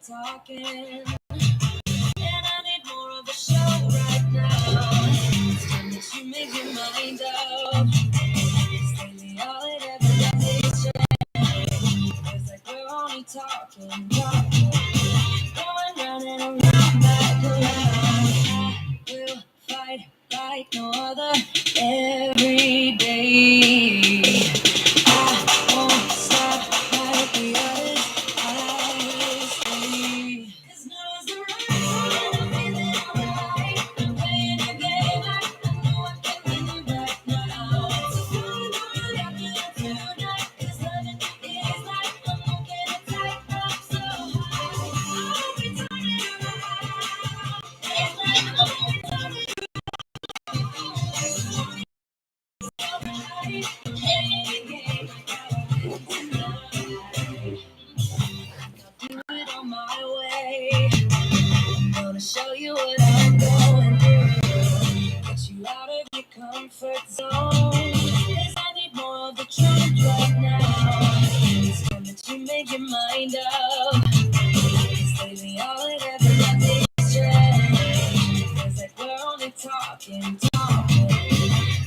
Talking, and I need more of a show right now. It's time that you make your mind up. It's lately all it ever does is change. Feels like we're only talking, going round and around, back around. We'll fight like no other every day. I won't stop like the others. I will stay. 'Cause now is the right time. I'm feeling alright. I'm playing a game like I know I can win right now. So fun after tonight. 'Cause loving is like I'm gonna get it tight up so high. I'll be turning around. It's like I'm gonna be turning around. Playing a game like I win tonight. Do it on my way. I'm gonna show you what I'm going through. Get you out of your comfort zone. 'Cause I need more of the truth right now. It's time that you make your mind up. 'Cause lately all it ever does is change. Feels like we're only talking.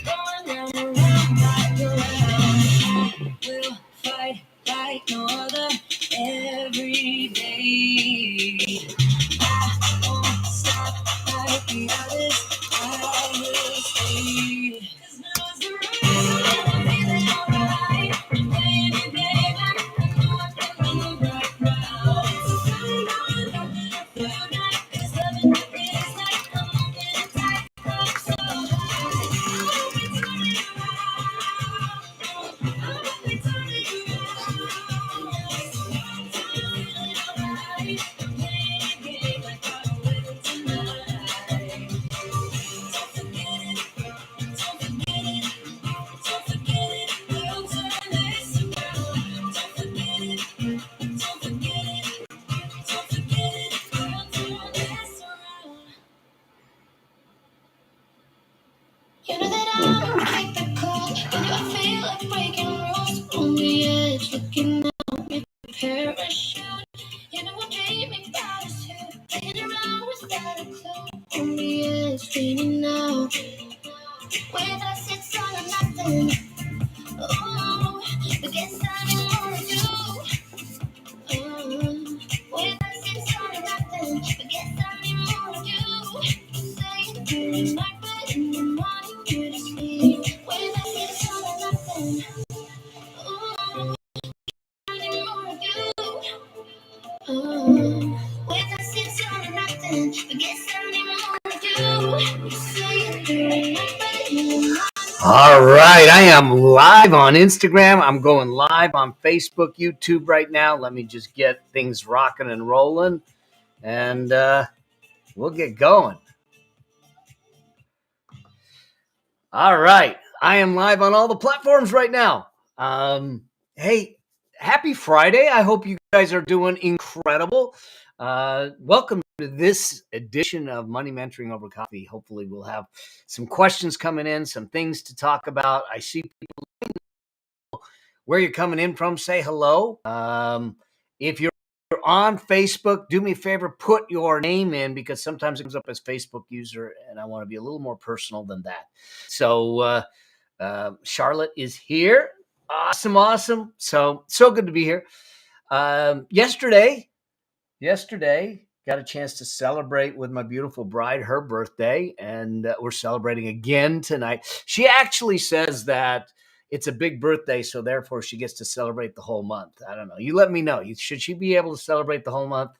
Going round and round, back around. We'll fight like no other every day. I won't stop like the others. I will stay. 'Cause now is the right time. I'm feeling alright. I'm playing a game like I know I can win right now. So come on, got me up tonight. 'Cause loving is like I'm gonna get it tight up so high. I'll be turning around. I'll be turning around. I'm playing a game like I win tonight. Don't forget it. Don't forget it. Don't forget it. We'll turn this around. Don't forget it. Don't forget it. Don't forget it. We'll turn this around. You know that I don't take the call. You know I feel like breaking rules. On the edge, looking out with a parachute. You know I'm dreaming about us two. Playing around without a clue. On the edge, dreaming out. With us, it's all or nothing. Oh, but guess I didn't wanna do. With us, it's all or nothing. But guess I didn't wanna do. Say it during night, but in the morning you're to sleep. With us, it's all or nothing. Oh, I didn't wanna do. With us, it's all or nothing. But guess I didn't wanna do. Say it during night, but in the morning. All right, I am live on Instagram. I'm going live on Facebook, YouTube right now. Let me just get things rocking and rolling, and we'll get going. All right, I am live on all the platforms right now. Hey, happy Friday. I hope you guys are doing incredible. Welcome to this edition of Money Mentoring Over Coffee. Hopefully we'll have some questions coming in, some things to talk about. I see people where you're coming in from. Say hello. If you're on Facebook, do me a favor, put your name in, because sometimes it comes up as Facebook user, and I want to be a little more personal than that. So Charlotte is here. Awesome. So good to be here. Yesterday, got a chance to celebrate with my beautiful bride her birthday, and we're celebrating again tonight. She actually says that it's a big birthday, so therefore she gets to celebrate the whole month. I don't know. You let me know. Should she be able to celebrate the whole month?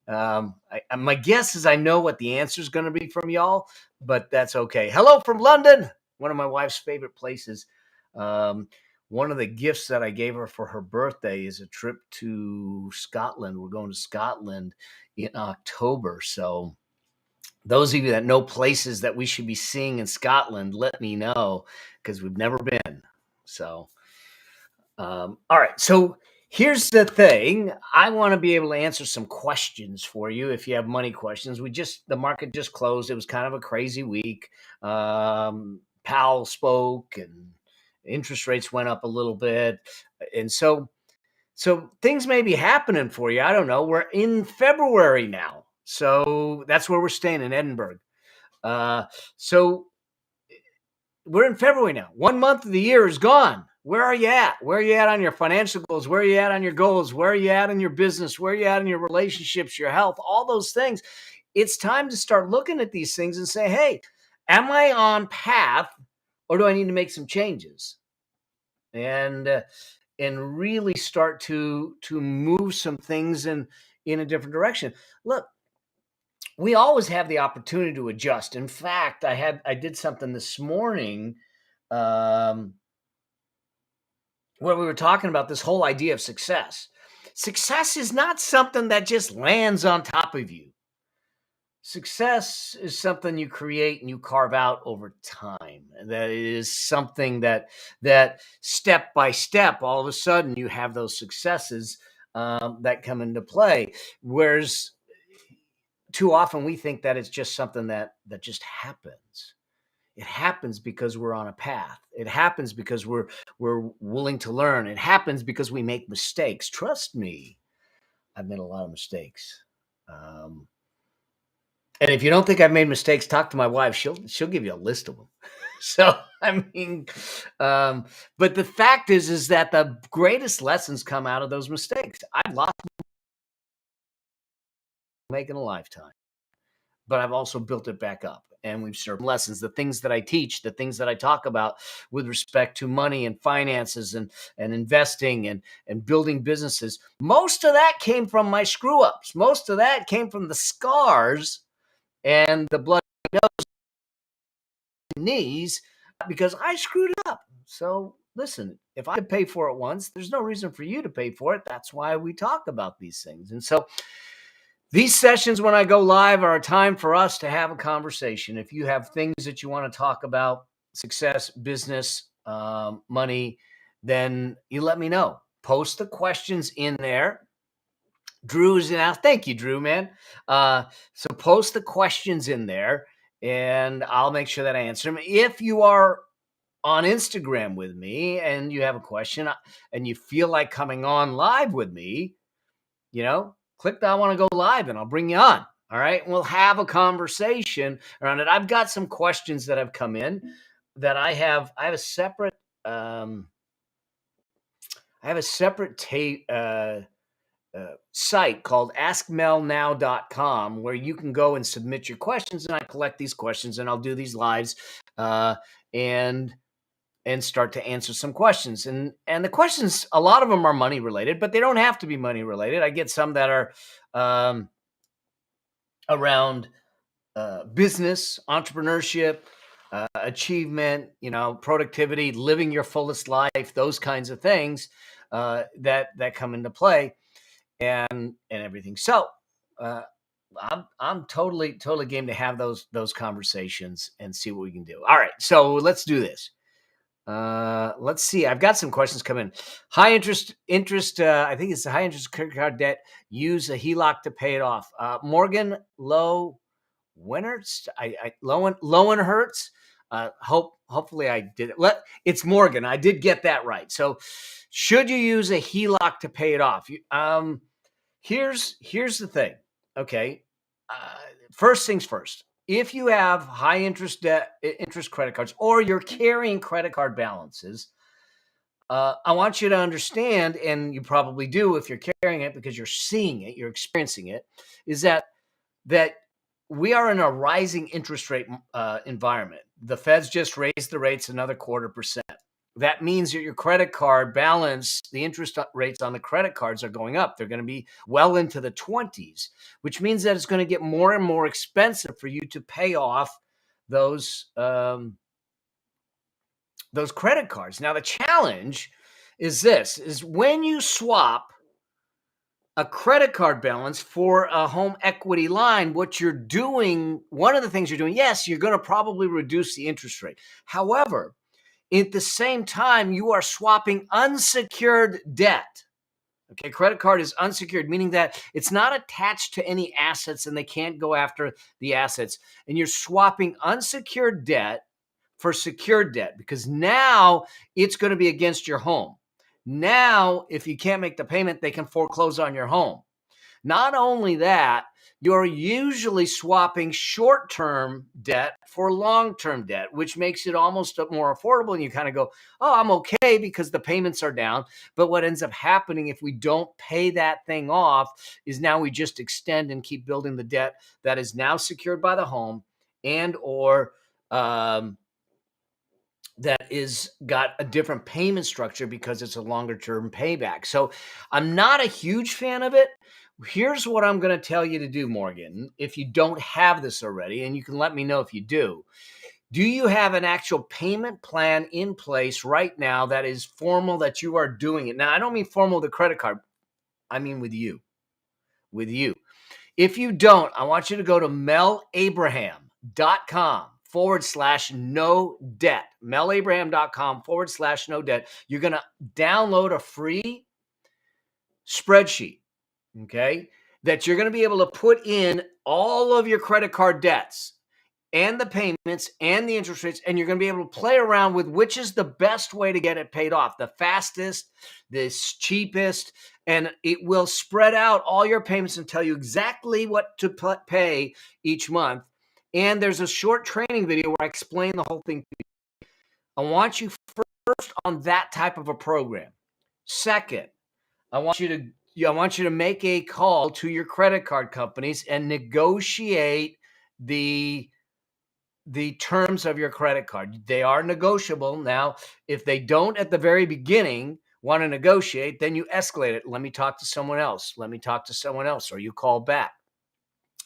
My guess is I know what the answer is going to be from y'all, but that's okay. Hello from London, one of my wife's favorite places. One of the gifts that I gave her for her birthday is a trip to Scotland. We're going to Scotland in October. So those of you that know places that we should be seeing in Scotland, let me know, because we've never been. So, all right. So here's the thing. I want to be able to answer some questions for you if you have money questions. The market just closed. It was kind of a crazy week. Powell spoke and interest rates went up a little bit. And so So things may be happening for you. I don't know. We're in February now. So that's where we're staying in Edinburgh. Uh, so we're in February now. 1 month of the year is gone. Where are you at? Where are you at on your financial goals? Where are you at on your goals? Where are you at in your business? Where are you at in your relationships, your health, all those things? It's time to start looking at these things and say, hey, am I on path or do I need to make some changes? And really start to move some things in a different direction. Look, we always have the opportunity to adjust. In fact, I did something this morning um, where we were talking about this whole idea of success. Success is not something that just lands on top of you. Success is something you create and you carve out over time. That is something that step by step, all of a sudden, you have those successes that come into play. Whereas too often we think that it's just something that just happens. It happens because we're on a path. It happens because we're willing to learn. It happens because we make mistakes. Trust me, I've made a lot of mistakes. Um, and if you don't think I've made mistakes, talk to my wife. She'll give you a list of them. So I mean, um, but the fact is that the greatest lessons come out of those mistakes. I've lost making a lifetime, but I've also built it back up. And we've served lessons, the things that I teach, the things that I talk about with respect to money and finances and investing and building businesses. Most of that came from my screw ups. Most of that came from the scars and the blood knees because I screwed up. So listen, if I could pay for it once, there's no reason for you to pay for it. That's why we talk about these things. And so these sessions, when I go live, are a time for us to have a conversation. If you have things that you want to talk about, success, business, money, then you let me know. Post the questions in there. Drew's in. Thank you, Drew, man. So post the questions in there, and I'll make sure that I answer them. If you are on Instagram with me and you have a question and you feel like coming on live with me, click that I want to go live and I'll bring you on. All right. We'll have a conversation around it. I've got some questions that have come in that I have a separate, site called askmelnow.com where you can go and submit your questions and I collect these questions and I'll do these lives and start to answer some questions. And the questions, a lot of them are money related, but they don't have to be money related. I get some that are around business, entrepreneurship, achievement, productivity, living your fullest life, those kinds of things that come into play and everything. So I'm totally game to have those conversations and see what we can do. All right, so let's do this. Let's see. I've got some questions coming. High interest. I think it's a high interest credit card debt. Use a HELOC to pay it off. Morgan Lowenhertz. Lowenhertz. Hopefully I did it. It's Morgan. I did get that right. So, should you use a HELOC to pay it off? Here's the thing. Okay. First things first. If you have high interest credit cards or you're carrying credit card balances, I want you to understand, and you probably do if you're carrying it because you're seeing it, you're experiencing it, is that we are in a rising interest rate environment. The Fed's just raised the rates another 0.25%. That means that your credit card balance, the interest rates on the credit cards are going up. They're going to be well into the 20s, which means that it's going to get more and more expensive for you to pay off those credit cards. Now, the challenge is this, is when you swap a credit card balance for a home equity line, what you're doing, one of the things you're doing, yes, you're going to probably reduce the interest rate. However, at the same time, you are swapping unsecured debt. Okay, credit card is unsecured, meaning that it's not attached to any assets and they can't go after the assets. And you're swapping unsecured debt for secured debt because now it's going to be against your home. Now, if you can't make the payment, they can foreclose on your home. Not only that, you're usually swapping short-term debt for long-term debt, which makes it almost more affordable. And you kind of go, oh, I'm okay because the payments are down. But what ends up happening if we don't pay that thing off is now we just extend and keep building the debt that is now secured by the home and or that is got a different payment structure because it's a longer term payback. So I'm not a huge fan of it. Here's what I'm going to tell you to do, Morgan, if you don't have this already, and you can let me know if you do. Do you have an actual payment plan in place right now that is formal, that you are doing it? Now, I don't mean formal with a credit card. I mean with you. With you. If you don't, I want you to go to melabraham.com/no debt. melabraham.com/no debt. You're going to download a free spreadsheet, okay, that you're going to be able to put in all of your credit card debts and the payments and the interest rates, and you're going to be able to play around with which is the best way to get it paid off, the fastest, the cheapest, and it will spread out all your payments and tell you exactly what to pay each month. And there's a short training video where I explain the whole thing. I want you first on that type of a program. Second, I want you to make a call to your credit card companies and negotiate the terms of your credit card. They are negotiable. Now, if they don't at the very beginning want to negotiate, then you escalate it. Let me talk to someone else. Let me talk to someone else, or you call back.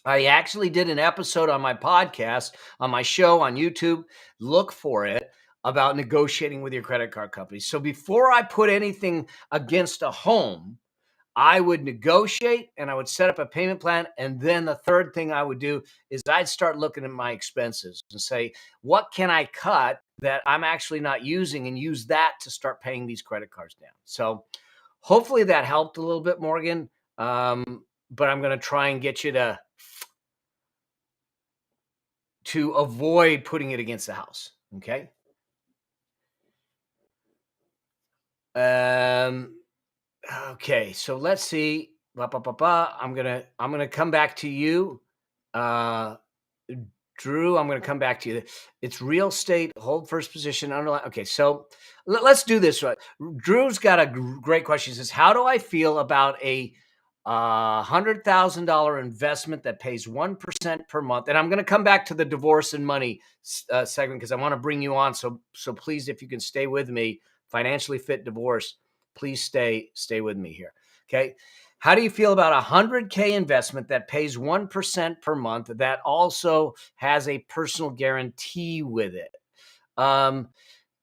I actually did an episode on my podcast, on my show on YouTube. Look for it, about negotiating with your credit card company. So before I put anything against a home, I would negotiate and I would set up a payment plan. And then the third thing I would do is I'd start looking at my expenses and say, what can I cut that I'm actually not using, and use that to start paying these credit cards down. So hopefully that helped a little bit, Morgan. But I'm going to try and get you to avoid putting it against the house. Okay. Okay, so let's see. I'm gonna come back to you, Drew. I'm gonna come back to you. It's real estate, hold first position, underline. Okay, so let's do this. Right, Drew's got a great question. He says, "How do I feel about a $100,000 investment that pays 1% per month?" And I'm going to come back to the divorce and money segment because I want to bring you on. So please, if you can stay with me, financially fit divorce. Please stay with me here. Okay. How do you feel about a $100K investment that pays 1% per month that also has a personal guarantee with it?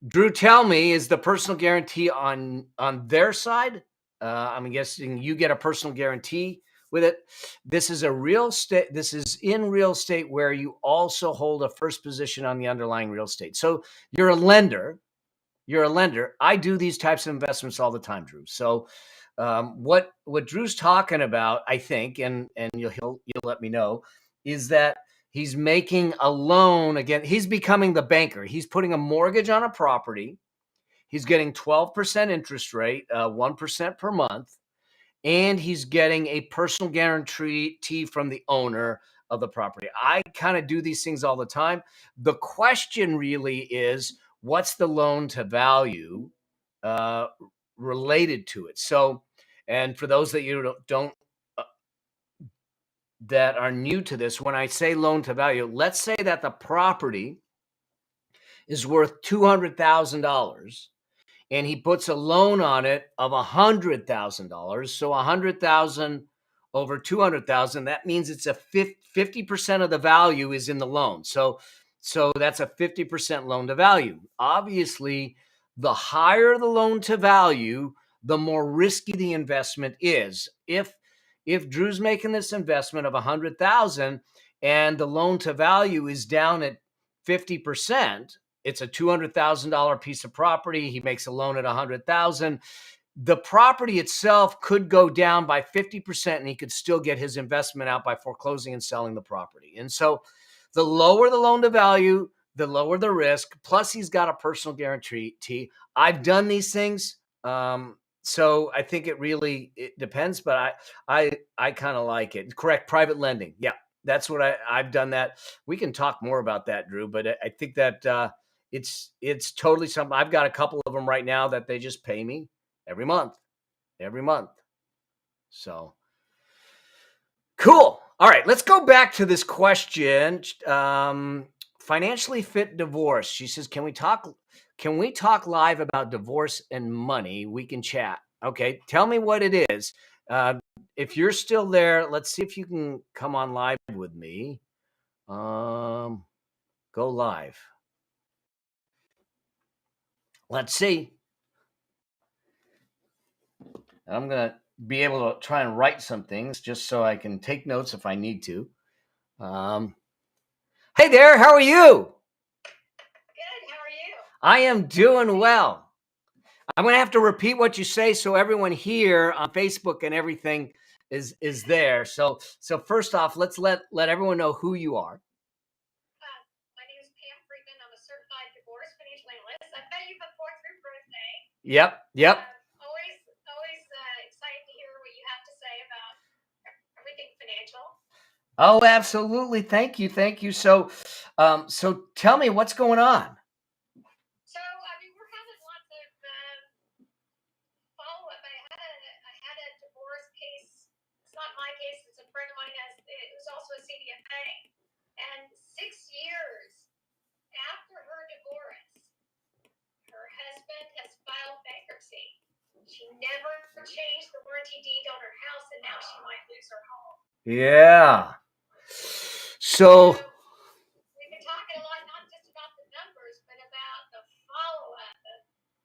Drew, tell me, is the personal guarantee on their side? I'm guessing you get a personal guarantee with it. This is in real estate where you also hold a first position on the underlying real estate. So you're a lender. I do these types of investments all the time, Drew. So what Drew's talking about, I think, and you'll let me know, is that he's making a loan again. He's becoming the banker. He's putting a mortgage on a property. He's getting 12% interest rate, 1% per month, and he's getting a personal guarantee from the owner of the property. I kind of do these things all the time. The question really is, what's the loan to value related to it? So, and for those that you don't that are new to this, when I say loan to value, let's say that the property is worth $200,000 and he puts a loan on it of $100,000. So 100,000 over 200,000, that means it's a 50% of the value is in the loan. So that's a 50% loan to value. Obviously, the higher the loan to value, the more risky the investment is. If Drew's making this investment of 100,000 and the loan to value is down at 50%, it's a $200,000 piece of property. He makes a loan at 100,000. The property itself could go down by 50%, and he could still get his investment out by foreclosing and selling the property. And so, the lower the loan to value, the lower the risk. Plus, he's got a personal guarantee. I've done these things. So I think it depends, but I kind of like it. Correct, private lending. Yeah, that's what I've done that. We can talk more about that, Drew, but I think that it's totally something. I've got a couple of them right now that they just pay me every month, every month. So cool. All right, let's go back to this question. Financially fit divorce. She says, "Can we talk? Can we talk live about divorce and money? We can chat." Okay, tell me what it is. Uh, if you're still there, let's see if you can come on live with me. Go live. Let's see. I'm gonna be able to try and write some things just so I can take notes if I need to. Um, hey there, how are you? Good. How are you? I am doing well. I'm going to have to repeat what you say so everyone here on Facebook and everything is there. So first off, let's let everyone know who you are. My name is Pam Friedman. I'm a certified divorce financial analyst. I've met you before through birthday. Yep. Always excited to hear what you have to say about everything financial. Oh, absolutely. Thank you. So tell me what's going on. So, I mean, we're having lots of follow-up. I had a divorce case. It's not my case. It's a friend of mine. It was also a CDFA. And 6 years after her divorce, her husband has filed bankruptcy. She never changed the warranty deed on her house, and now she might lose her home. Yeah. So we've been talking a lot, not just about the numbers, but about the follow-up.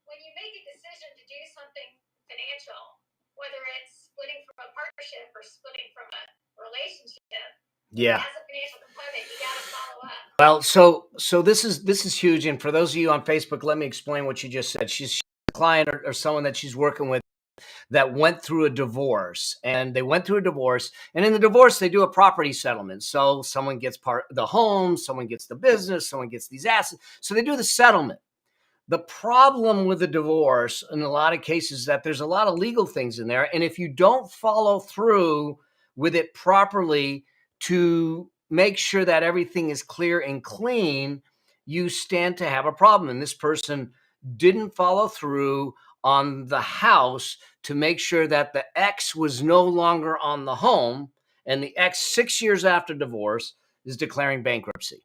When you make a decision to do something financial, whether it's splitting from a partnership or splitting from a relationship, yeah. as a financial component, you got to follow up. Well, so this is huge. And for those of you on Facebook, let me explain what you just said. She's a client or someone that she's working with that went through a divorce, and they went through a divorce, and in the divorce they do a property settlement. So someone gets part of the home, someone gets the business, someone gets these assets. So they do the settlement. The problem with the divorce in a lot of cases is that there's a lot of legal things in there, and if you don't follow through with it properly to make sure that everything is clear and clean, you stand to have a problem. And this person didn't follow through on the house to make sure that the ex was no longer on the home, and the ex 6 years after divorce is declaring bankruptcy.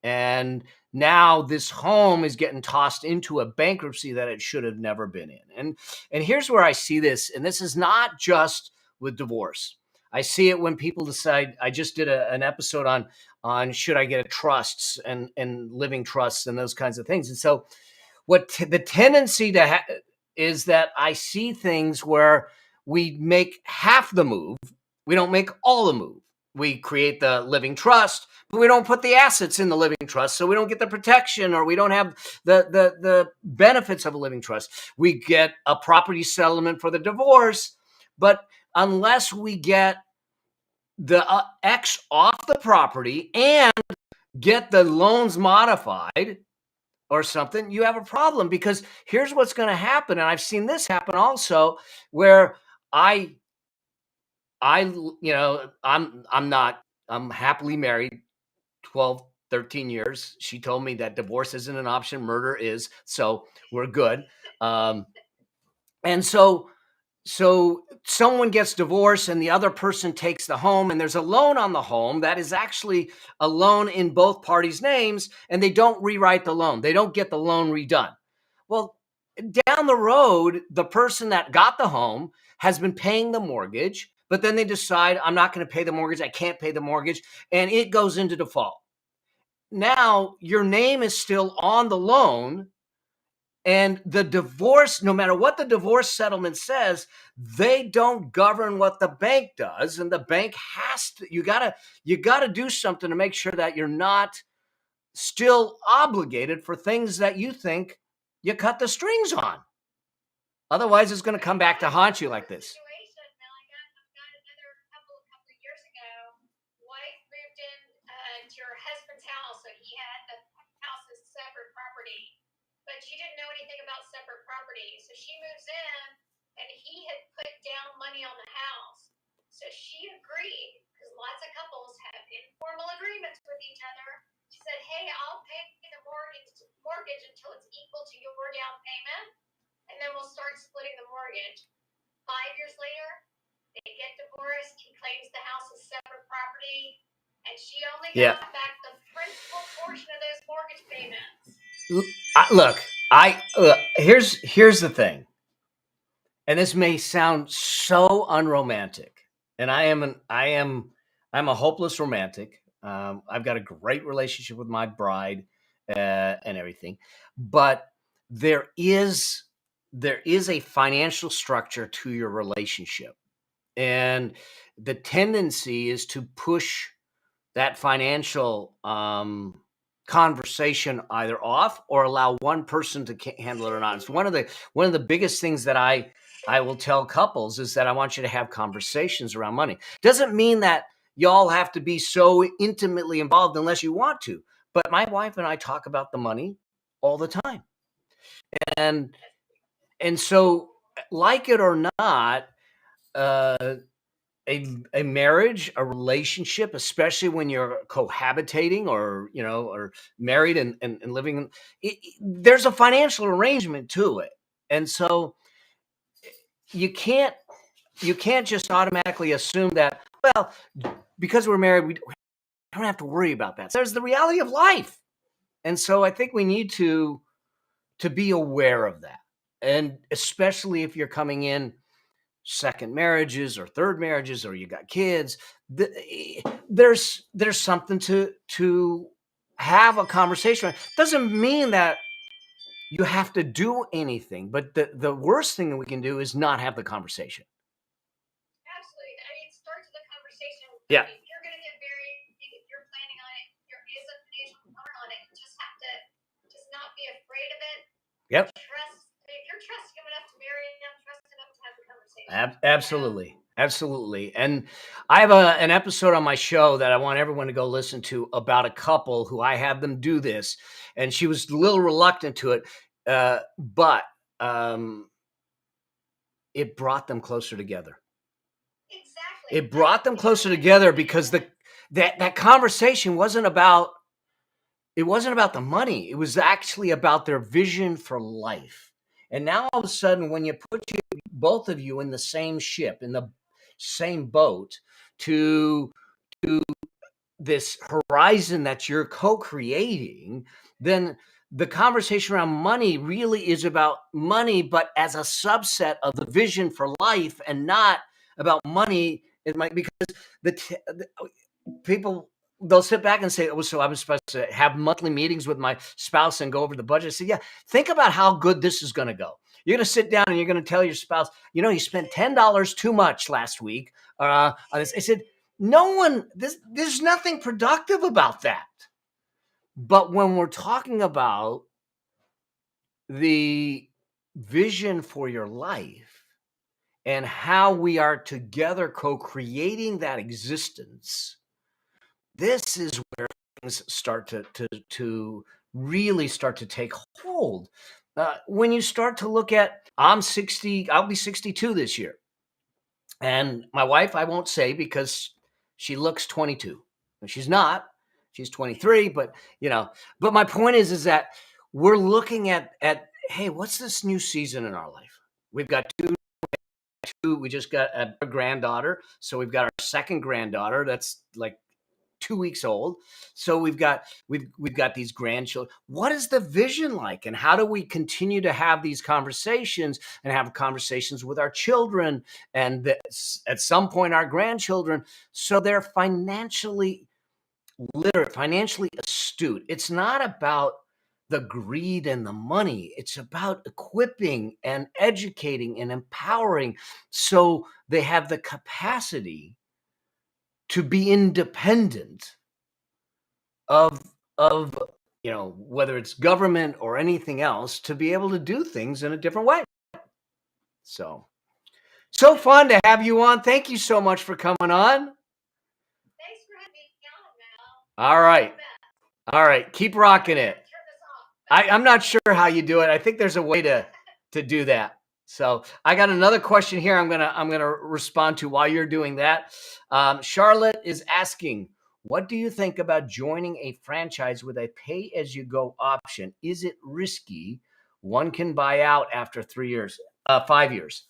And now this home is getting tossed into a bankruptcy that it should have never been in. And here's where I see this, and this is not just with divorce. I see it when people decide. I just did an episode on should I get a trusts and living trusts and those kinds of things. And so the tendency is that I see things where we make half the move, we don't make all the move. We create the living trust, but we don't put the assets in the living trust, so we don't get the protection, or we don't have the benefits of a living trust. We get a property settlement for the divorce, but unless we get the ex off the property and get the loans modified or something, you have a problem. Because here's what's going to happen, and I've seen this happen also, where I'm happily married 12, 13 years. She told me that divorce isn't an option, murder is, so we're good. And so someone gets divorced and the other person takes the home, and there's a loan on the home that is actually a loan in both parties' names, and they don't rewrite the loan. They don't get the loan redone. Well, down the road, the person that got the home has been paying the mortgage, but then they decide, I'm not going to pay the mortgage. I can't pay the mortgage, and it goes into default. Now your name is still on the loan, and the divorce, no matter what the divorce settlement says, they don't govern what the bank does. And the bank has to, you gotta do something to make sure that you're not still obligated for things that you think you cut the strings on. Otherwise, it's going to come back to haunt you like this. Couple of years ago, wife moved in to her husband's house, so he had the house as separate property, but she didn't know anything about separate property. So she moves in, and he had put down money on the house. So she agreed, because lots of couples have informal agreements with each other. She said, hey, I'll pay the mortgage until it's equal to your down payment, and then we'll start splitting the mortgage. 5 years later, they get divorced. He claims the house as separate property, and she only got back the principal portion of those mortgage payments. Here's the thing, and this may sound so unromantic, and I'm a hopeless romantic. I've got a great relationship with my bride and everything, but there is a financial structure to your relationship, and the tendency is to push that financial conversation either off or allow one person to handle it or not. It's one of the biggest things that I will tell couples is that I want you to have conversations around money. Doesn't mean that y'all have to be so intimately involved unless you want to. But my wife and I talk about the money all the time. And so, like it or not, a marriage, a relationship, especially when you're cohabitating or married and living, there's a financial arrangement to it, and so you can't just automatically assume that, well, because we're married, we don't have to worry about that. So there's the reality of life, and so I think we need to be aware of that, and especially if you're coming in second marriages or third marriages or you got kids, there's something to have a conversation. Doesn't mean that you have to do anything, but the worst thing that we can do is not have the conversation. Absolutely. I mean, start the conversation. Yeah. If you're going to get married, if you're planning on it, there is a financial component on it. You just have to just not be afraid of it. Yep. Trust. If you're trusting enough to marry them, trust enough to have the conversation. Absolutely. Absolutely. And I have an episode on my show that I want everyone to go listen to about a couple who I had them do this. And she was a little reluctant to it, but it brought them closer together. Exactly. It brought them closer together because that conversation wasn't about the money. It was actually about their vision for life. And now all of a sudden, when you put both of you in the same ship, in the same boat, to this horizon that you're co-creating, then the conversation around money really is about money, but as a subset of the vision for life, and not about money. It might, because people, they'll sit back and say, oh, so I'm supposed to have monthly meetings with my spouse and go over the budget. I say, yeah, think about how good this is going to go. You're going to sit down and you're going to tell your spouse, you spent $10 too much last week on this. I said, there's nothing productive about that. But when we're talking about the vision for your life and how we are together co-creating that existence, this is where things start to really start to take hold. When you start to look at, I'm 60, I'll be 62 this year. And my wife, I won't say, because she looks 22. And she's not. She's 23, but my point is that we're looking at hey, what's this new season in our life? We've got we just got a granddaughter, so we've got our second granddaughter that's like 2 weeks old. So we've got these grandchildren. What is the vision like, and how do we continue to have these conversations and have conversations with our children and at some point our grandchildren, so they're financially literate, financially astute? It's not about the greed and the money. It's about equipping and educating and empowering so they have the capacity to be independent of whether it's government or anything else, to be able to do things in a different way. So fun to have you on. Thank you so much for coming on. Thanks for having me on, Mel. All right. Keep rocking it. I'm not sure how you do it. I think there's a way to do that. So I got another question here. I'm gonna respond to while you're doing that. Charlotte is asking, what do you think about joining a franchise with a pay-as-you-go option? Is it risky? One can buy out after 3 years, 5 years.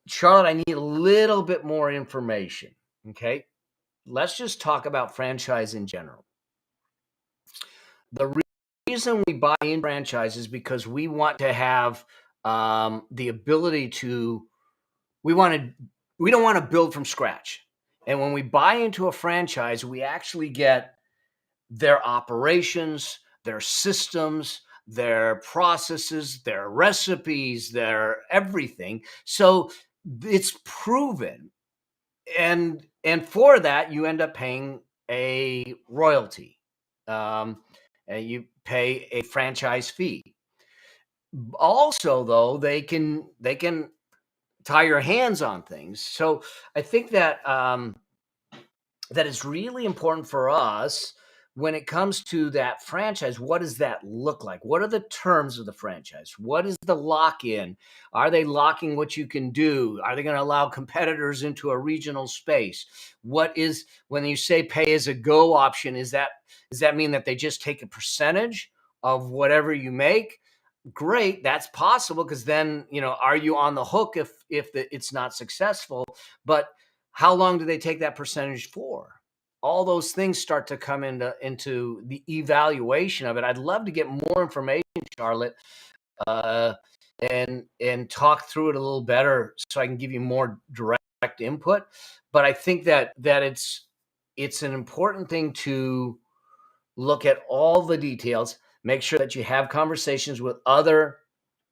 Charlotte, I need a little bit more information. Okay, let's just talk about franchise in general. The reason we buy in franchise is because we want to have the ability to. We want to. We don't want to build from scratch. And when we buy into a franchise, we actually get their operations, their systems, their processes, their recipes, their everything. So it's proven, and for that you end up paying a royalty. Um, and you pay a franchise fee. Also, though, they can tie your hands on things. So I think that that is really important for us when it comes to that franchise. What does that look like? What are the terms of the franchise? What is the lock-in? Are they locking what you can do? Are they going to allow competitors into a regional space? What is, when you say pay as a go option, does that mean that they just take a percentage of whatever you make? Great, that's possible, because then, are you on the hook if it's not successful? But how long do they take that percentage for? All those things start to come into the evaluation of it. I'd love to get more information, Charlotte, uh, and talk through it a little better so I can give you more direct input. But I think that it's an important thing to look at all the details, make sure that you have conversations with other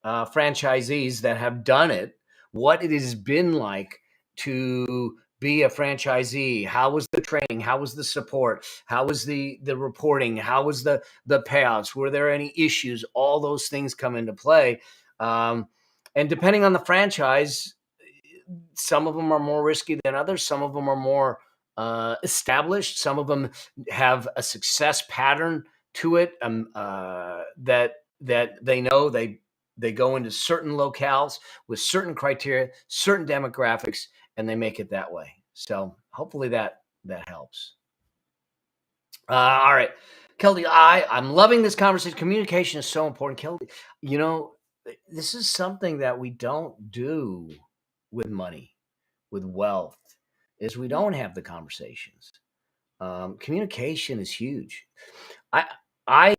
franchisees that have done it, what it has been like to be a franchisee. How was the training? How was the support? How was the reporting? How was the payouts? Were there any issues? All those things come into play. And depending on the franchise, some of them are more risky than others. Some of them are more established. Some of them have a success pattern to it, that they know they go into certain locales with certain criteria, certain demographics, and they make it that way. So hopefully that helps. All right, Kelly, I'm loving this conversation. Communication is so important, Kelly. This is something that we don't do with money, with wealth, is we don't have the conversations. Communication is huge. I I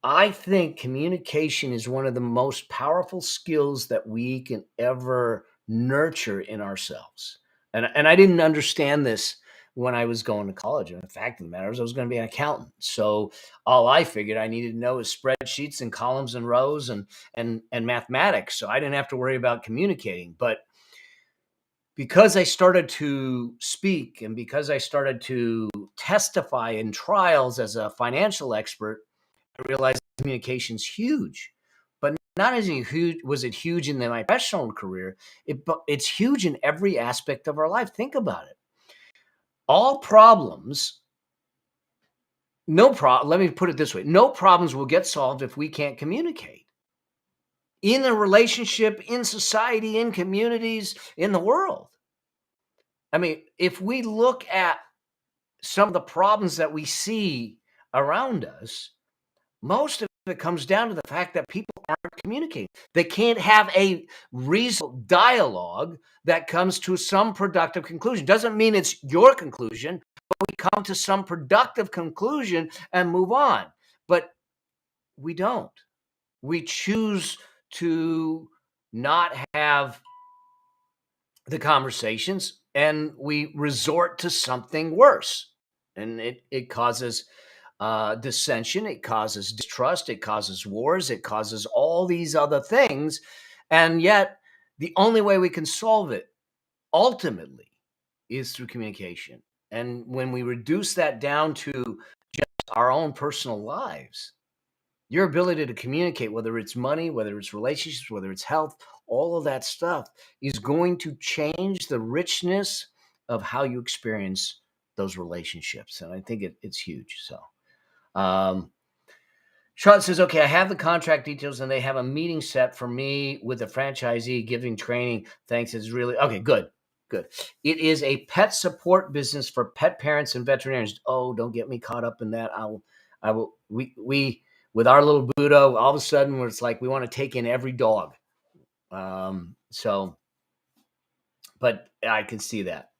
I think communication is one of the most powerful skills that we can ever nurture in ourselves. And I didn't understand this when I was going to college. And the fact of the matter is, I was going to be an accountant. So all I figured I needed to know is spreadsheets and columns and rows and mathematics. So I didn't have to worry about communicating. But because I started to speak and because I started to testify in trials as a financial expert, I realized communication's huge. But not as huge was it huge in my professional career. It's huge in every aspect of our life. Think about it. All problems, no problem. Let me put it this way: no problems will get solved if we can't communicate in a relationship, in society, in communities, in the world. I mean, if we look at some of the problems that we see around us, most of it comes down to the fact that people aren't communicating. They can't have a reasonable dialogue that comes to some productive conclusion. Doesn't mean it's your conclusion, but we come to some productive conclusion and move on. But we don't. We choose to not have the conversations, and we resort to something worse. And it causes dissension, it causes distrust, it causes wars, it causes all these other things. And yet, the only way we can solve it ultimately is through communication. And when we reduce that down to just our own personal lives, your ability to communicate, whether it's money, whether it's relationships, whether it's health, all of that stuff is going to change the richness of how you experience those relationships. And I think it's huge. So, um, Charlotte says, okay, I have the contract details and they have a meeting set for me with the franchisee giving training. Thanks. It's really okay. Good. Good. It is a pet support business for pet parents and veterinarians. Oh, don't get me caught up in that. We, with our little Budo, all of a sudden it's like we want to take in every dog. But I can see that.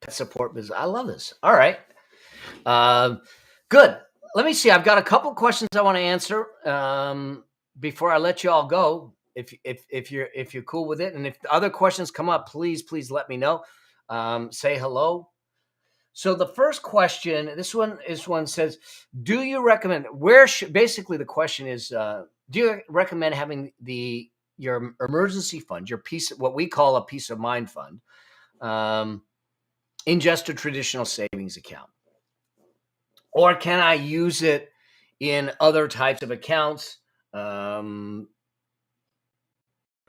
Pet support business. I love this. All right. Good. Let me see. I've got a couple questions I want to answer before I let you all go. If you're cool with it, and if other questions come up, please let me know. Say hello. So the first question, this one says, do you recommend basically the question is, do you recommend having your emergency fund, what we call a peace of mind fund, in just a traditional savings account? Or can I use it in other types of accounts? For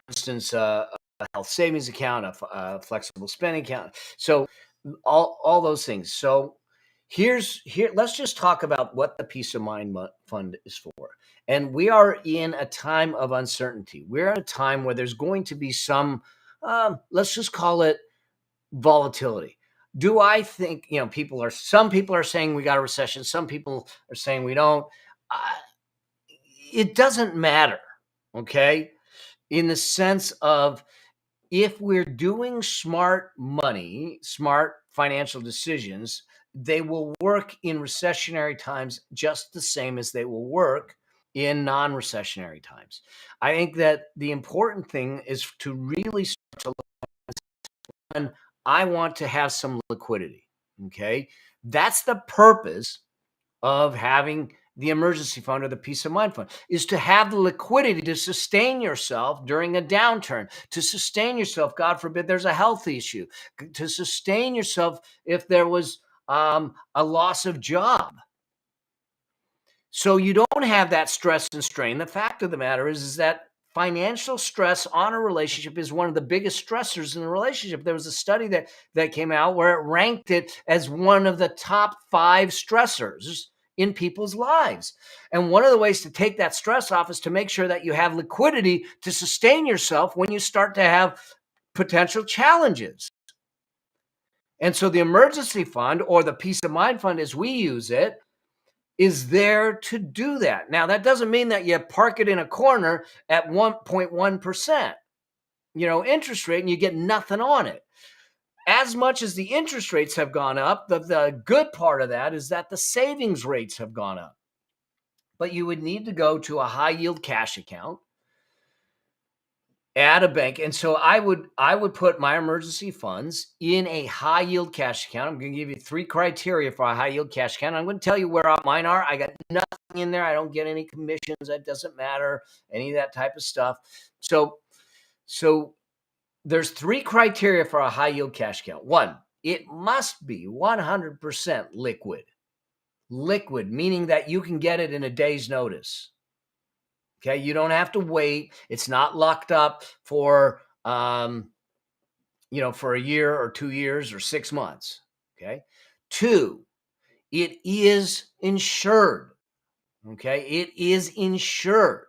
instance, a health savings account, a flexible spending account. So all those things. So let's just talk about what the peace of mind fund is for. And we are in a time of uncertainty. We're in a time where there's going to be some, let's just call it volatility. Do I think, some people are saying we got a recession, some people are saying we don't. It doesn't matter, okay? In the sense of, if we're doing smart money, smart financial decisions, they will work in recessionary times just the same as they will work in non-recessionary times. I think that the important thing is to really start to look at, I want to have some liquidity. Okay. That's the purpose of having the emergency fund or the peace of mind fund, is to have the liquidity to sustain yourself during a downturn, to sustain yourself, God forbid there's a health issue, to sustain yourself if there was a loss of job. So you don't have that stress and strain. The fact of the matter is that financial stress on a relationship is one of the biggest stressors in a relationship. There was a study that came out where it ranked it as one of the top 5 stressors in people's lives. And one of the ways to take that stress off is to make sure that you have liquidity to sustain yourself when you start to have potential challenges. And so the emergency fund, or the peace of mind fund as we use it, is there to do that. Now, that doesn't mean that you park it in a corner at 1.1%, interest rate, and you get nothing on it. As much as the interest rates have gone up, the good part of that is that the savings rates have gone up. But you would need to go to a high yield cash account at a bank. And so I would put my emergency funds in a high yield cash account. I'm going to give you 3 criteria for a high yield cash account. I'm going to tell you where mine are. I got nothing in there. I don't get any commissions. That doesn't matter. Any of that type of stuff. So there's 3 criteria for a high yield cash account. 1, it must be 100% liquid. Liquid, meaning that you can get it in a day's notice. Okay, you don't have to wait. It's not locked up for for a year or 2 years or 6 months. Okay. 2, it is insured. Okay, it is insured,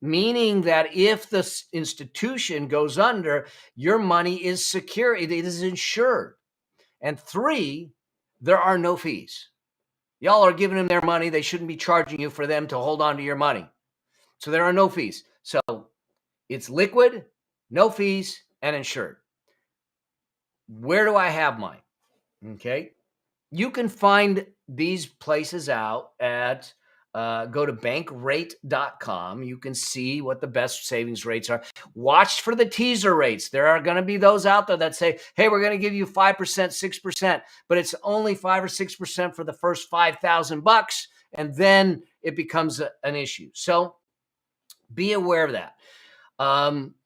meaning that if the institution goes under, your money is secure. It is insured. And 3, there are no fees. Y'all are giving them their money. They shouldn't be charging you for them to hold on to your money. So there are no fees. So it's liquid, no fees, and insured. Where do I have mine? Okay. You can find these places out at go to bankrate.com. You can see what the best savings rates are. Watch for the teaser rates. There are going to be those out there that say, hey, we're going to give you 5%, 6%, but it's only 5 or 6% for the first $5,000. And then it becomes an issue. So be aware of that.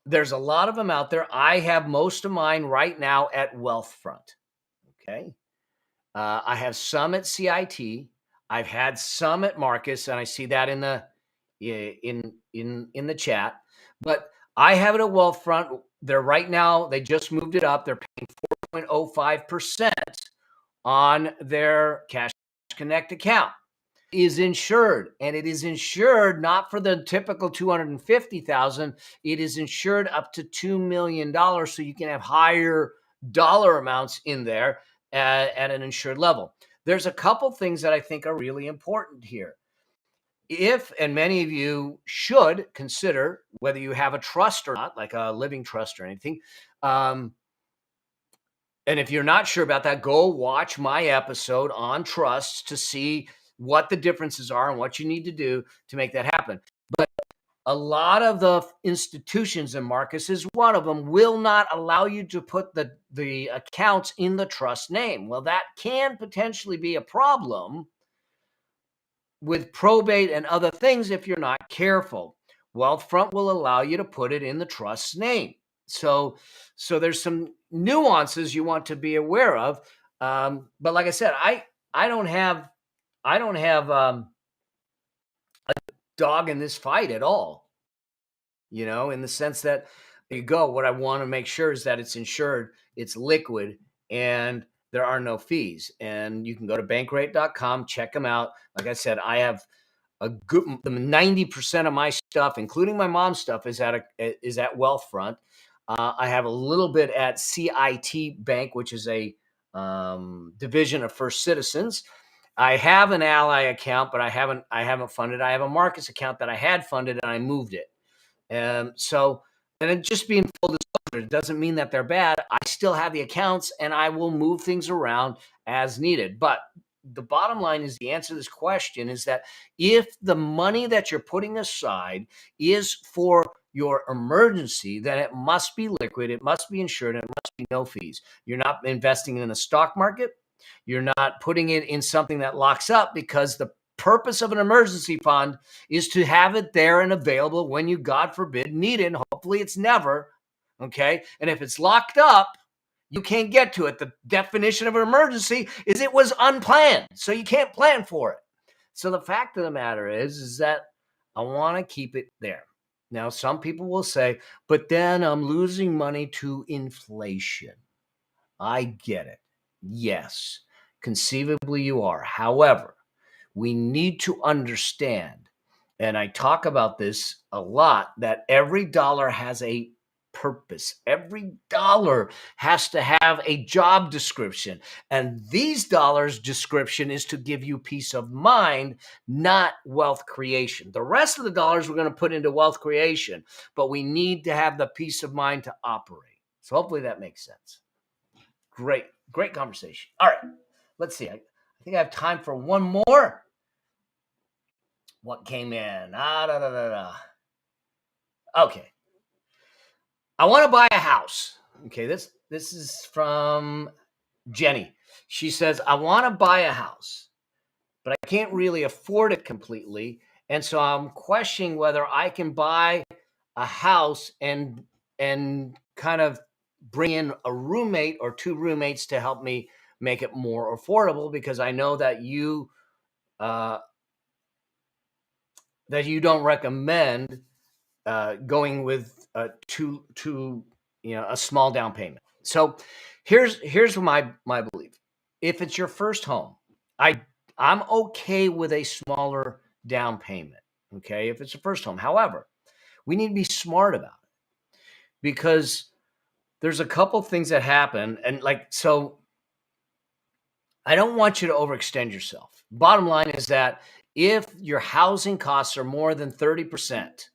There's a lot of them out there. I have most of mine right now at Wealthfront. Okay. I have some at CIT. I've had some at Marcus, and I see that in the chat. But I have it at Wealthfront. They're right now, they just moved it up. They're paying 4.05% on their Cash Connect account. is insured, and it is insured not for the typical $250,000. It is insured up to $2 million, so you can have higher dollar amounts in there at an insured level. There's a couple things that I think are really important here. If, and many of you should consider whether you have a trust or not, like a living trust or anything. And if you're not sure about that, go watch my episode on trusts to see what the differences are and what you need to do to make that happen. But a lot of the institutions, and Marcus is one of them, will not allow you to put the accounts in the trust name. Well, that can potentially be a problem with probate and other things if you're not careful. Wealthfront will allow you to put it in the trust's name. So there's some nuances you want to be aware of. But like I said, I don't have a dog in this fight at all. In the sense that you go, what I want to make sure is that it's insured, it's liquid, and there are no fees. And you can go to bankrate.com, check them out. Like I said, I have a good 90% of my stuff, including my mom's stuff, is at Wealthfront. I have a little bit at CIT Bank, which is a division of First Citizens. I have an Ally account, but I haven't funded. I have a Marcus account that I had funded, and I moved it. And it just being full disclosure, it doesn't mean that they're bad. I still have the accounts, and I will move things around as needed. But the bottom line is, the answer to this question is that if the money that you're putting aside is for your emergency, then it must be liquid, it must be insured, and it must be no fees. You're not investing in the stock market. You're not putting it in something that locks up, because the purpose of an emergency fund is to have it there and available when you, God forbid, need it. And hopefully it's never. Okay. And if it's locked up, you can't get to it. The definition of an emergency is it was unplanned. So you can't plan for it. So the fact of the matter is that I want to keep it there. Now, some people will say, but then I'm losing money to inflation. I get it. Yes, conceivably you are. However, we need to understand, and I talk about this a lot, that every dollar has a purpose. Every dollar has to have a job description. And these dollars' description is to give you peace of mind, not wealth creation. The rest of the dollars we're going to put into wealth creation, but we need to have the peace of mind to operate. So hopefully that makes sense. Great conversation. All right, let's see. I think I have time for one more. What came in? Okay. I want to buy a house. Okay, this is from Jenny. She says, I want to buy a house, but I can't really afford it completely. And so I'm questioning whether I can buy a house and kind of bring in a roommate or two roommates to help me make it more affordable, because I know that you don't recommend going with a small down payment. So here's my belief. If it's your first home, I'm okay with a smaller down payment. Okay, if it's a first home. However, we need to be smart about it, because there's a couple things that happen, and so I don't want you to overextend yourself. Bottom line is that if your housing costs are more than 30%,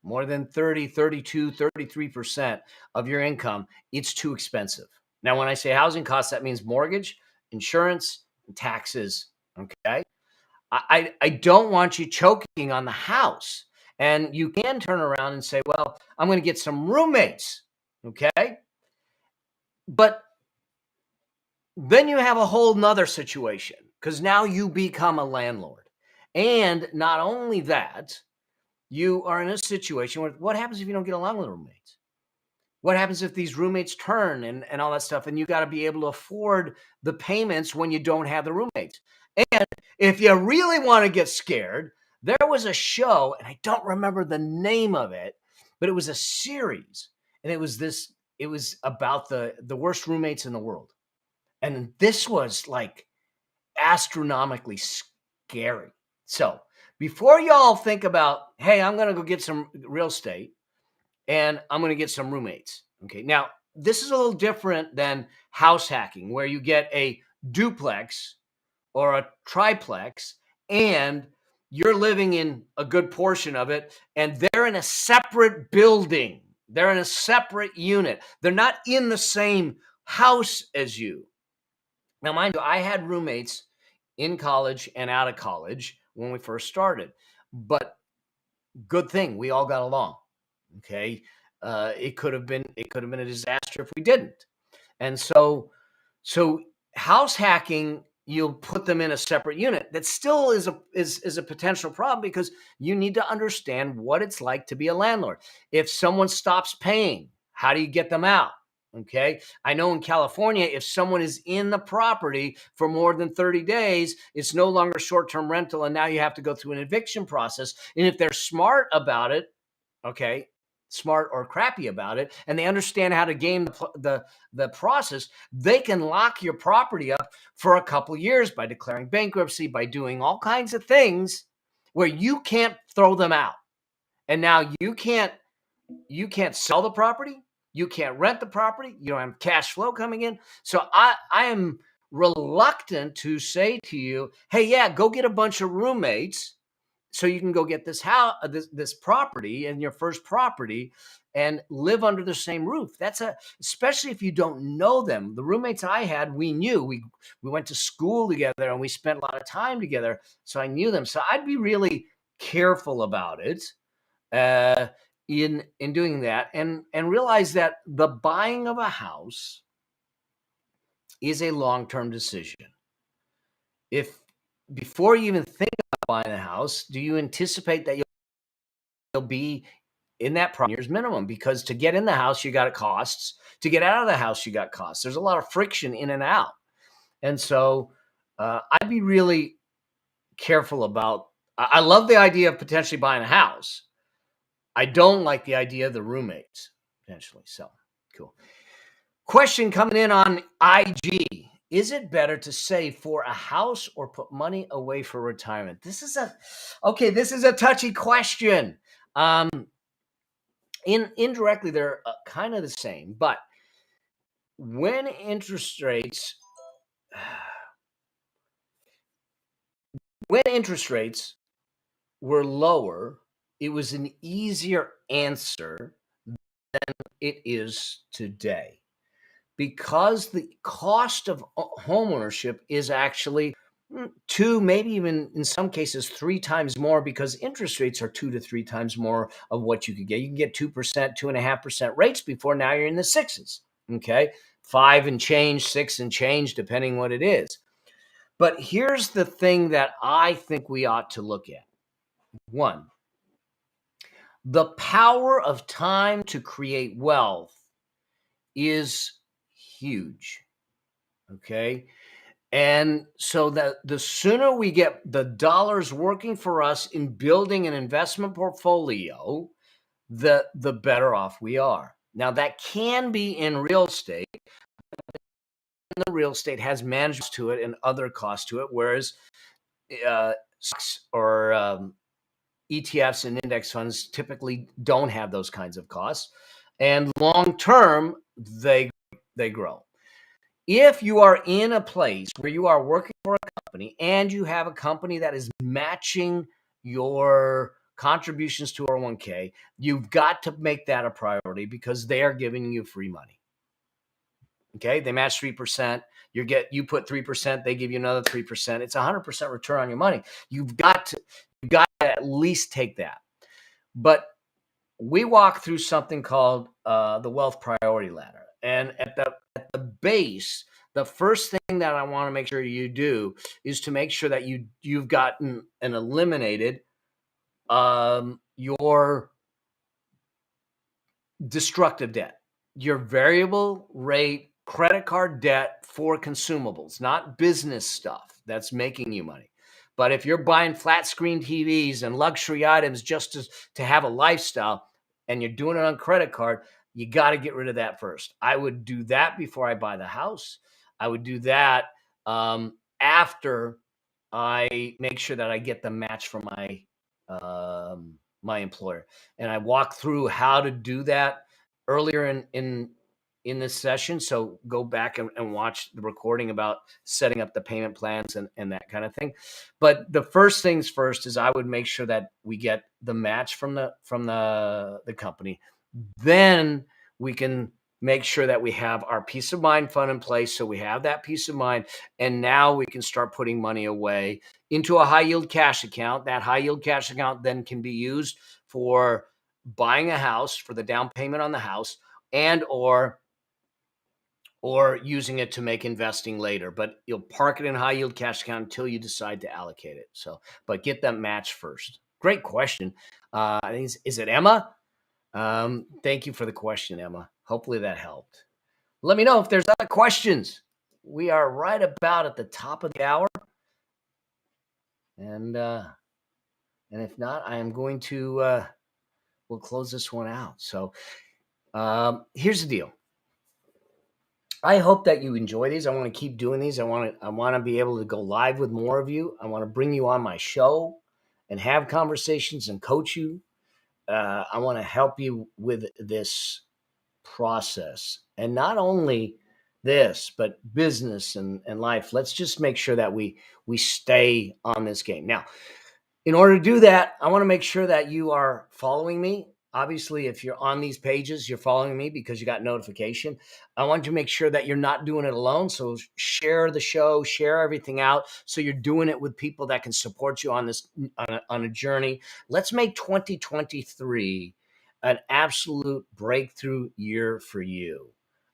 more than 30, 32, 33% of your income, it's too expensive. Now, when I say housing costs, that means mortgage, insurance, and taxes. Okay. I don't want you choking on the house. And you can turn around and say, well, I'm going to get some roommates. Okay. But then you have a whole nother situation, because now you become a landlord. And not only that, you are in a situation where, what happens if you don't get along with roommates? What happens if these roommates turn and all that stuff, and you got to be able to afford the payments when you don't have the roommates? And if you really want to get scared, there was a show, and I don't remember the name of it, but it was a series, and it was about the worst roommates in the world. And this was like astronomically scary. So before y'all think about, hey, I'm going to go get some real estate and I'm going to get some roommates. Okay. Now, this is a little different than house hacking, where you get a duplex or a triplex and you're living in a good portion of it and they're in a separate building. They're in a separate unit. They're not in the same house as you. Now, mind you, I had roommates in college and out of college when we first started, but good thing we all got along. Okay. It could have been a disaster if we didn't. And so house hacking, you'll put them in a separate unit. That still is a potential problem because you need to understand what it's like to be a landlord. If someone stops paying, how do you get them out? Okay. I know in California, if someone is in the property for more than 30 days, it's no longer short-term rental. And now you have to go through an eviction process. And if they're smart about it, okay, smart or crappy about it, and they understand how to game the process, they can lock your property up for a couple years by declaring bankruptcy, by doing all kinds of things where you can't throw them out. And now you can't sell the property, you can't rent the property, you don't have cash flow coming in. So I am reluctant to say to you, hey, yeah, go get a bunch of roommates so you can go get this house, this property, and your first property, and live under the same roof. Especially if you don't know them. The roommates I had, we knew. We went to school together and we spent a lot of time together, so I knew them. So I'd be really careful about it uh, in doing that, and realize that the buying of a house is a long-term decision. If before you even think about buying a house, do you anticipate that you'll be in that year's minimum? Because to get in the house, you got costs. To get out of the house, you got costs. There's a lot of friction in and out. And so I'd be really careful about, I love the idea of potentially buying a house. I don't like the idea of the roommates potentially. So cool. Question coming in on IG. Is it better to save for a house or put money away for retirement? This is a touchy question. Indirectly, they're kind of the same, but when interest rates were lower, it was an easier answer than it is today, because the cost of homeownership is actually two, maybe even in some cases 3 times more, because interest rates are 2 to 3 times more of what you could get. You can get 2%, 2.5% rates before. Now you're in the sixes. Okay. 5 and change, 6 and change, depending what it is. But here's the thing that I think we ought to look at. One, the power of time to create wealth is huge. Okay. And so that the sooner we get the dollars working for us in building an investment portfolio, the better off we are. Now, that can be in real estate. The real estate has management to it and other costs to it, whereas stocks or ETFs and index funds typically don't have those kinds of costs. And long term, they grow. If you are in a place where you are working for a company and you have a company that is matching your contributions to 401k, you've got to make that a priority, because they are giving you free money. Okay, they match 3%. You put 3%, they give you another 3%. It's 100% return on your money. You've got to at least take that. But we walk through something called the wealth priority ladder. And at the base, the first thing that I want to make sure you do is to make sure that you've gotten and eliminated your destructive debt, your variable rate credit card debt for consumables, not business stuff that's making you money. But if you're buying flat screen TVs and luxury items just to have a lifestyle, and you're doing it on credit card, you got to get rid of that first. I would do that before I buy the house. I would do that after I make sure that I get the match from my employer, and I walk through how to do that earlier in this session. So go back and watch the recording about setting up the payment plans and that kind of thing. But the first things first is I would make sure that we get the match from the company. Then we can make sure that we have our peace of mind fund in place. So we have that peace of mind. And now we can start putting money away into a high yield cash account. That high yield cash account then can be used for buying a house, for the down payment on the house, and or using it to make investing later. But you'll park it in a high yield cash account until you decide to allocate it. So, but get that match first. Great question. I think is it Emma? Thank you for the question, Emma. Hopefully that helped. Let me know if there's other questions. We are right about at the top of the hour. And if not, I am going to we'll close this one out. So here's the deal. I hope that you enjoy these. I want to keep doing these. I want to be able to go live with more of you. I want to bring you on my show and have conversations and coach you. I want to help you with this process, and not only this, but business and life. Let's just make sure that we stay on this game. Now, in order to do that, I want to make sure that you are following me. Obviously, if you're on these pages, you're following me because you got notification. I want you to make sure that you're not doing it alone. So share the show, share everything out. So you're doing it with people that can support you on this on a journey. Let's make 2023 an absolute breakthrough year for you,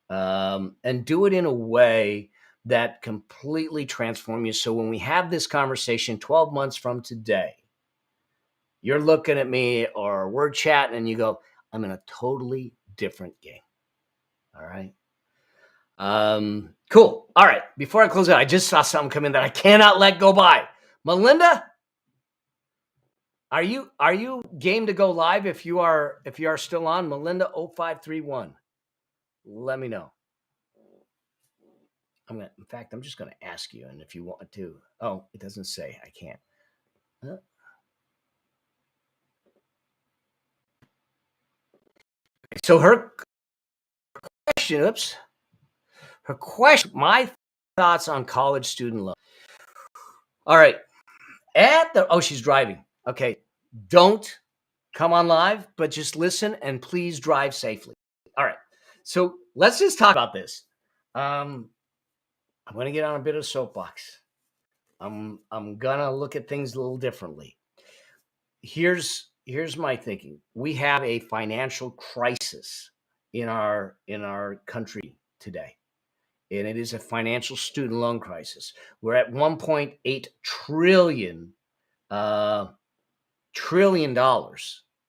and do it in a way that completely transform you. So when we have this conversation 12 months from today, you're looking at me or we're chatting and you go, I'm in a totally different game. All right. Cool. All right. Before I close out, I just saw something come in that I cannot let go by. Melinda, are you game to go live if you are still on? Melinda 0531. Let me know. In fact, I'm just gonna ask you, and if you want to. Oh, it doesn't say. I can't. Huh? So her question, my thoughts on college student loan. All right. She's driving. Okay. Don't come on live, but just listen and please drive safely. All right. So let's just talk about this. I'm going to get on a bit of soapbox. I'm going to look at things a little differently. Here's my thinking. We have a financial crisis in our country today. And it is a financial student loan crisis. We're at $1.8 trillion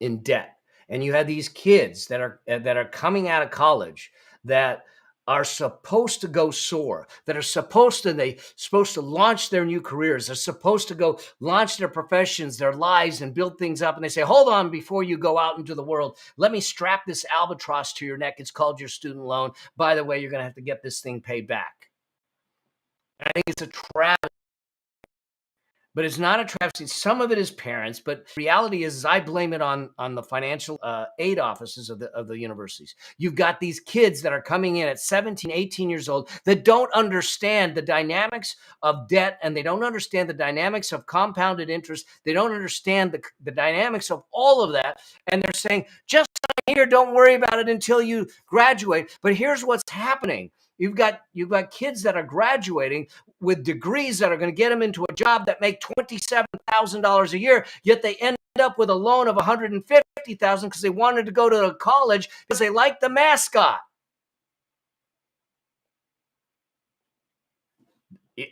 in debt, and you have these kids that are coming out of college that are supposed to go soar, that are supposed to launch their new careers, they're supposed to go launch their professions, their lives, and build things up. And they say, hold on, before you go out into the world, let me strap this albatross to your neck. It's called your student loan. By the way, you're going to have to get this thing paid back. I think it's a travesty. But it's not a travesty. Some of it is parents, but reality is I blame it on the financial aid offices of the universities. You've got these kids that are coming in at 17, 18 years old that don't understand the dynamics of debt, and they don't understand the dynamics of compounded interest. They don't understand the dynamics of all of that. And they're saying, just sign here, don't worry about it until you graduate. But here's what's happening. You've got kids that are graduating with degrees that are going to get them into a job that make $27,000 a year, yet they end up with a loan of $150,000 because they wanted to go to a college because they like the mascot.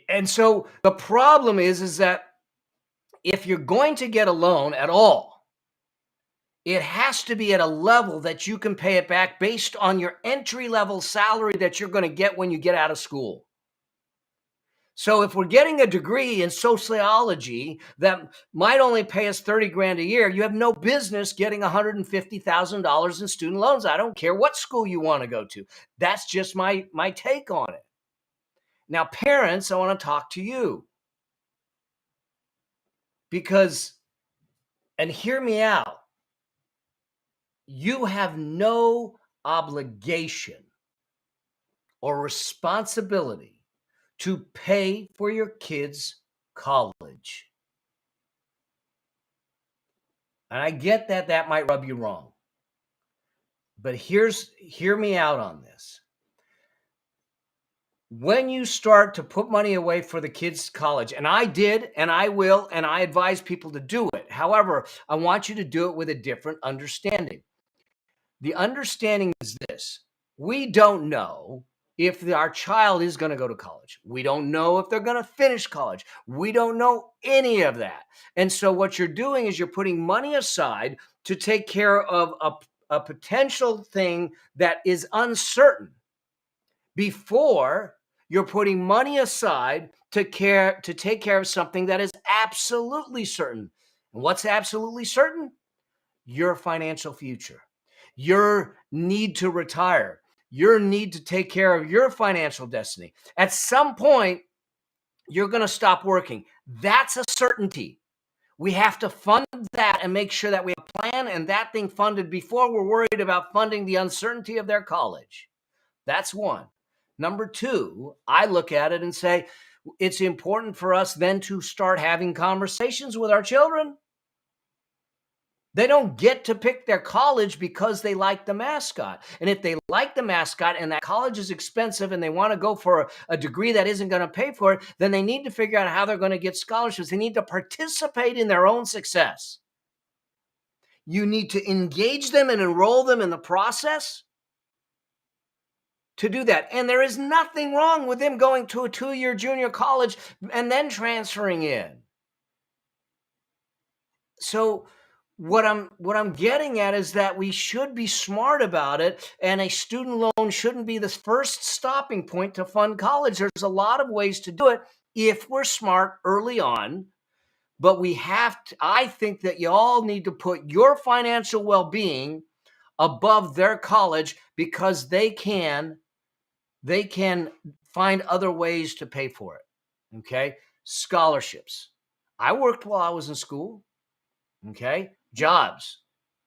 And so the problem is that if you're going to get a loan at all, it has to be at a level that you can pay it back based on your entry-level salary that you're going to get when you get out of school. So if we're getting a degree in sociology that might only pay us 30 grand a year, you have no business getting $150,000 in student loans. I don't care what school you want to go to. That's just my take on it. Now, parents, I want to talk to you. Because, and hear me out, you have no obligation or responsibility to pay for your kids' college. And I get that that might rub you wrong. But hear me out on this. When you start to put money away for the kids' college, and I did, and I will, and I advise people to do it. However, I want you to do it with a different understanding. The understanding is this: we don't know if our child is going to go to college. We don't know if they're going to finish college. We don't know any of that. And so what you're doing is you're putting money aside to take care of a potential thing that is uncertain before you're putting money aside to take care of something that is absolutely certain. And what's absolutely certain? Your financial future, your need to retire, your need to take care of your financial destiny. At some point, you're going to stop working. That's a certainty. We have to fund that and make sure that we have a plan and that thing funded before we're worried about funding the uncertainty of their college. That's one. Number two, I look at it and say, it's important for us then to start having conversations with our children. They don't get to pick their college because they like the mascot. And if they like the mascot and that college is expensive and they want to go for a degree that isn't going to pay for it, then they need to figure out how they're going to get scholarships. They need to participate in their own success. You need to engage them and enroll them in the process to do that. And there is nothing wrong with them going to a 2-year junior college and then transferring in. So what I'm getting at is that we should be smart about it, and a student loan shouldn't be the first stopping point to fund college. There's a lot of ways to do it if we're smart early on, but we have to, I think that you all need to put your financial well-being above their college because they can find other ways to pay for it. Okay? Scholarships. I worked while I was in school. Okay? Jobs.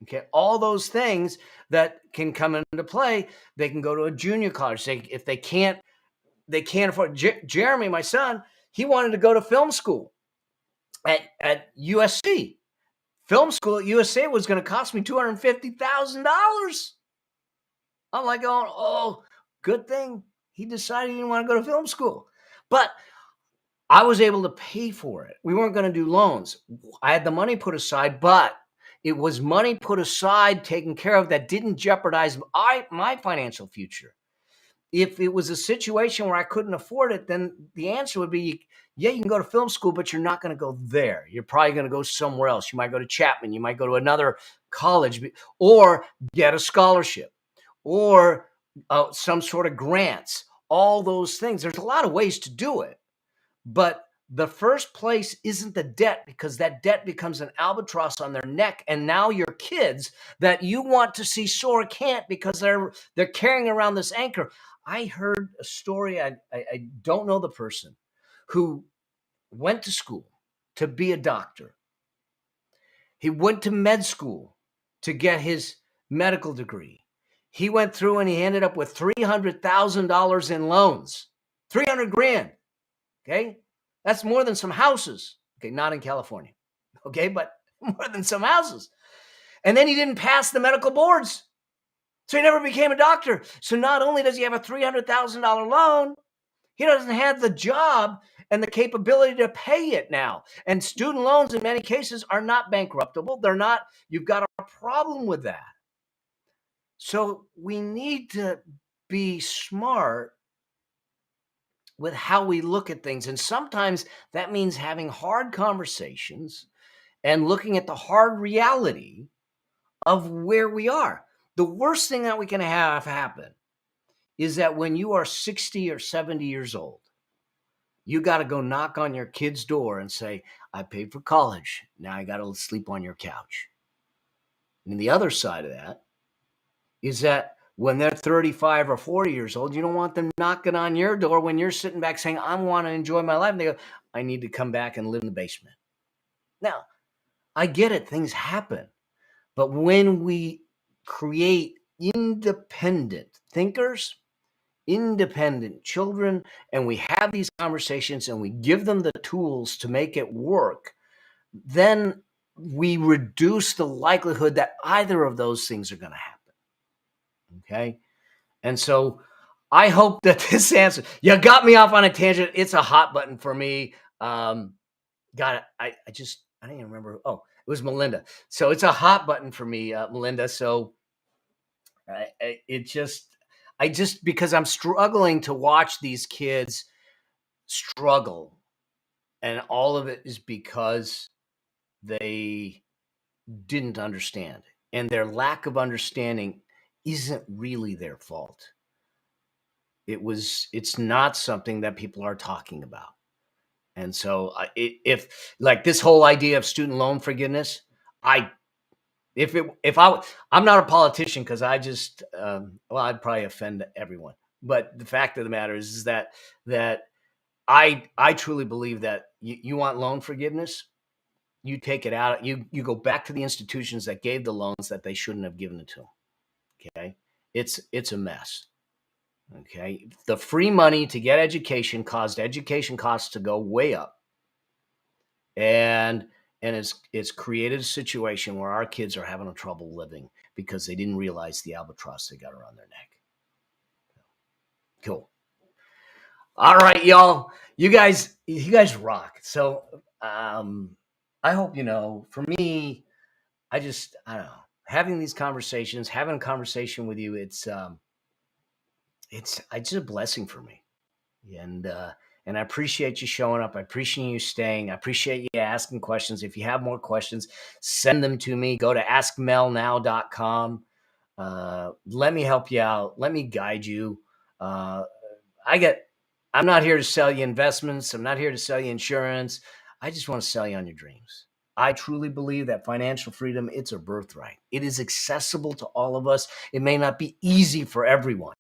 Okay? All those things that can come into play. They can go to a junior college. If they can't afford. Jeremy, my son, he wanted to go to film school at USC. Film school at USC was going to cost me $250,000. I'm like, oh, good thing he decided he didn't want to go to film school. But I was able to pay for it. We weren't going to do loans. I had the money put aside, but it was money put aside, taken care of, that didn't jeopardize my financial future. If it was a situation where I couldn't afford it, then the answer would be, yeah, you can go to film school, but you're not going to go there. You're probably going to go somewhere else. You might go to Chapman. You might go to another college or get a scholarship or some sort of grants, all those things. There's a lot of ways to do it. But the first place isn't the debt, because that debt becomes an albatross on their neck. And now your kids that you want to see soar can't, because they're carrying around this anchor. I heard a story, I don't know the person, who went to school to be a doctor. He went to med school to get his medical degree. He went through and he ended up with $300,000 in loans. 300 grand. Okay? That's more than some houses. Okay, not in California. Okay, but more than some houses. And then he didn't pass the medical boards. So he never became a doctor. So not only does he have a $300,000 loan, he doesn't have the job and the capability to pay it now. And student loans in many cases are not bankruptable. They're not, you've got a problem with that. So we need to be smart with how we look at things. And sometimes that means having hard conversations and looking at the hard reality of where we are. The worst thing that we can have happen is that when you are 60 or 70 years old, you got to go knock on your kid's door and say, I paid for college. Now I got to sleep on your couch. And the other side of that is that when they're 35 or 40 years old, you don't want them knocking on your door when you're sitting back saying, I want to enjoy my life. And they go, I need to come back and live in the basement. Now, I get it, things happen. But when we create independent thinkers, independent children, and we have these conversations and we give them the tools to make it work, then we reduce the likelihood that either of those things are going to happen. Okay. And so I hope that this answer, you got me off on a tangent. It's a hot button for me. Got it. I didn't even remember. Oh, it was Melinda. So it's a hot button for me, Melinda. So I just, because I'm struggling to watch these kids struggle. And all of it is because they didn't understand. And their lack of understanding isn't really their fault. It's not something that people are talking about. And so if like this whole idea of student loan forgiveness, I if I'm not a politician because I just well, I'd probably offend everyone. But the fact of the matter is that I truly believe that you want loan forgiveness, you take it out, you go back to the institutions that gave the loans that they shouldn't have given it to. Okay, it's a mess. Okay, the free money to get education caused education costs to go way up, and it's created a situation where our kids are having a trouble living because they didn't realize the albatross they got around their neck. Cool. All right, y'all. You guys rock. So I hope for me, I don't know, having these conversations, having a conversation with you, it's just a blessing for me. And I appreciate you showing up. I appreciate you staying. I appreciate you asking questions. If you have more questions, send them to me. Go to askmelnow.com. Let me help you out. Let me guide you. Uh, I'm not here to sell you investments. I'm not here to sell you insurance. I just want to sell you on your dreams. I truly believe that financial freedom, it's a birthright. It is accessible to all of us. It may not be easy for everyone,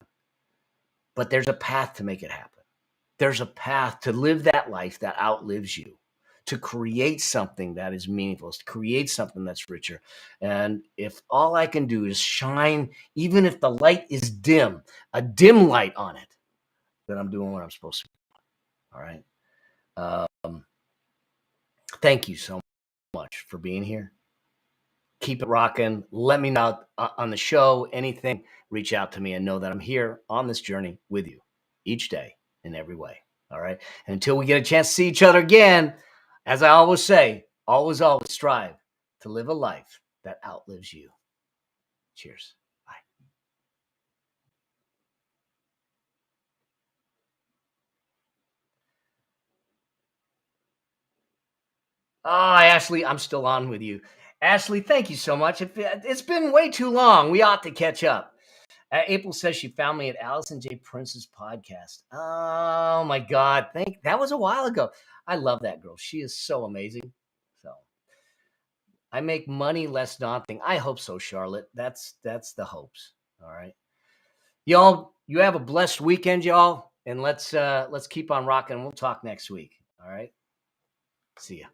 but there's a path to make it happen. There's a path to live that life that outlives you, to create something that is meaningful, to create something that's richer. And if all I can do is shine, even if the light is dim, a dim light on it, then I'm doing what I'm supposed to do. All right. Thank you so much for being here. Keep it rocking. Let me know on the show, anything, reach out to me and know that I'm here on this journey with you each day in every way. All right. And until we get a chance to see each other again, as I always say, always strive to live a life that outlives you. Cheers. Bye. Oh, Ashley, I'm still on with you. Ashley, thank you so much. It's been way too long. We ought to catch up. April says she found me at Allison J. Prince's podcast. Oh my God. That was a while ago. I love that girl. She is so amazing. So I make money less daunting. I hope so, Charlotte. That's the hopes. All right. Y'all, you have a blessed weekend, y'all. And let's keep on rocking. We'll talk next week. All right. See ya.